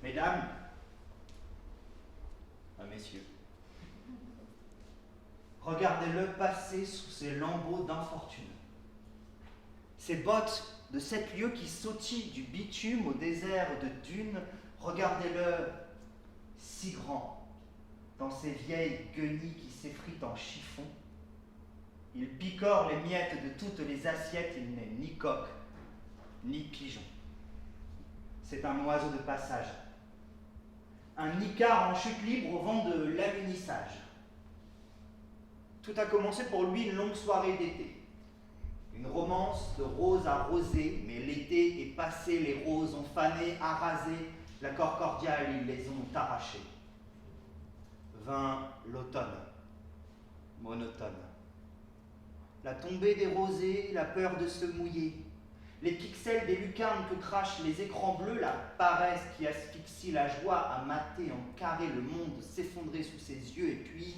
Mesdames, messieurs, regardez-le passer sous ces lambeaux d'infortune. Ces bottes de 7 lieues qui sautillent du bitume au désert de dunes, regardez-le si grand, dans ces vieilles guenilles qui s'effritent en chiffon. Il picore les miettes de toutes les assiettes, il n'est ni coq, ni pigeon. C'est un oiseau de passage, un icare en chute libre au vent de l'alunissage. Tout a commencé pour lui une longue soirée d'été. Une romance de rose à rosée, mais l'été est passé, les roses ont fané, arasé, l'accord cordial, ils les ont arrachés. Vint l'automne, monotone. La tombée des rosées, la peur de se mouiller, les pixels des lucarnes que crachent les écrans bleus, la paresse qui asphyxie la joie à mater en carré le monde s'effondrer sous ses yeux, et puis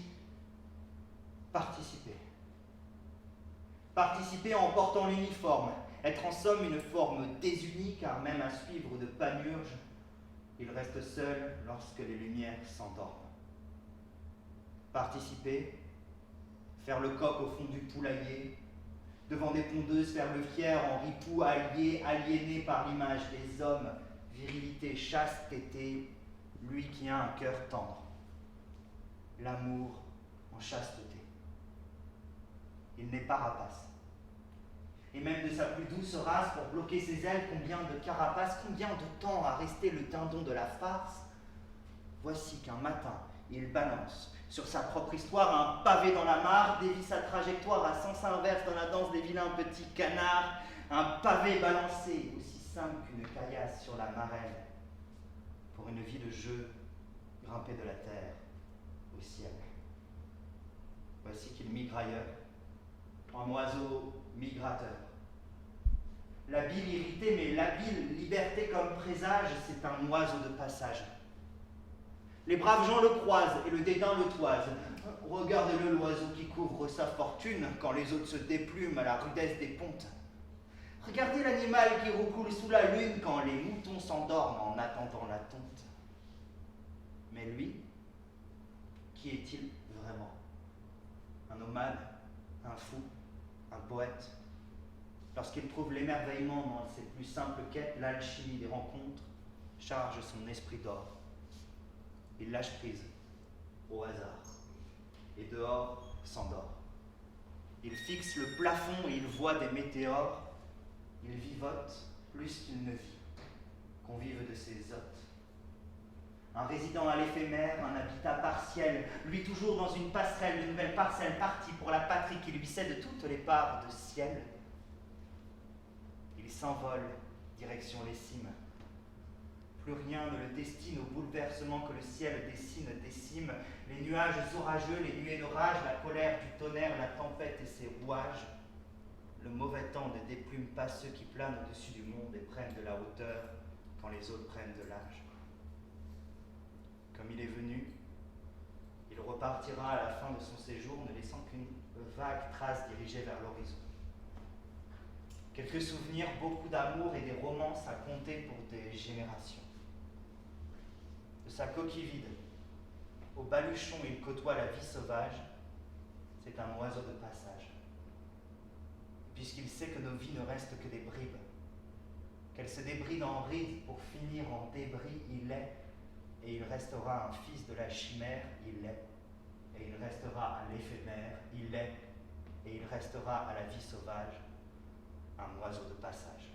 participer. Participer en portant l'uniforme, être en somme une forme désunie, car même à suivre de panurge, il reste seul lorsque les lumières s'endorment. Participer, faire le coq au fond du poulailler, devant des pondeuses, faire le fier en ripou allié, aliéné par l'image des hommes, virilité, chasteté, lui qui a un cœur tendre. L'amour en chasteté. Il n'est pas rapace. Et même de sa plus douce race, pour bloquer ses ailes, combien de carapaces, combien de temps à rester le dindon de la farce. Voici qu'un matin, il balance sur sa propre histoire un pavé dans la mare, dévie sa trajectoire à sens inverse dans la danse des vilains petits canards, un pavé balancé, aussi simple qu'une caillasse sur la marelle, pour une vie de jeu grimpée de la terre au ciel. Voici qu'il migre ailleurs, en oiseau migrateur. L'habile irrité, mais l'habile liberté comme présage, c'est un oiseau de passage. Les braves gens le croisent et le dédain le toise. Regardez-le, l'oiseau qui couvre sa fortune quand les autres se déplument à la rudesse des pontes. Regardez l'animal qui roucoule sous la lune quand les moutons s'endorment en attendant la tonte. Mais lui, qui est-il vraiment? Un nomade, un fou, un poète? Lorsqu'il trouve l'émerveillement dans ses plus simples quêtes, l'alchimie des rencontres charge son esprit d'or. Il lâche prise au hasard et dehors s'endort. Il fixe le plafond et il voit des météores. Il vivote plus qu'il ne vit, convive de ses hôtes. Un résident à l'éphémère, un habitat partiel, lui toujours dans une passerelle, une nouvelle parcelle partie pour la patrie qui lui cède toutes les parts de ciel. Il s'envole, direction les cimes. Plus rien ne le destine au bouleversement que le ciel dessine, décime, les nuages orageux, les nuées d'orage, la colère du tonnerre, la tempête et ses rouages. Le mauvais temps ne déplume pas ceux qui planent au-dessus du monde et prennent de la hauteur quand les autres prennent de l'âge. Comme il est venu, il repartira à la fin de son séjour, ne laissant qu'une vague trace dirigée vers l'horizon. Quelques souvenirs, beaucoup d'amour et des romances à compter pour des générations. De sa coquille vide, au baluchon, il côtoie la vie sauvage. C'est un oiseau de passage. Puisqu'il sait que nos vies ne restent que des bribes, qu'elles se débrident en rides pour finir en débris, il est, et il restera un fils de la chimère, il est, et il restera à l'éphémère, il est, et il restera à la vie sauvage, un oiseau de passage.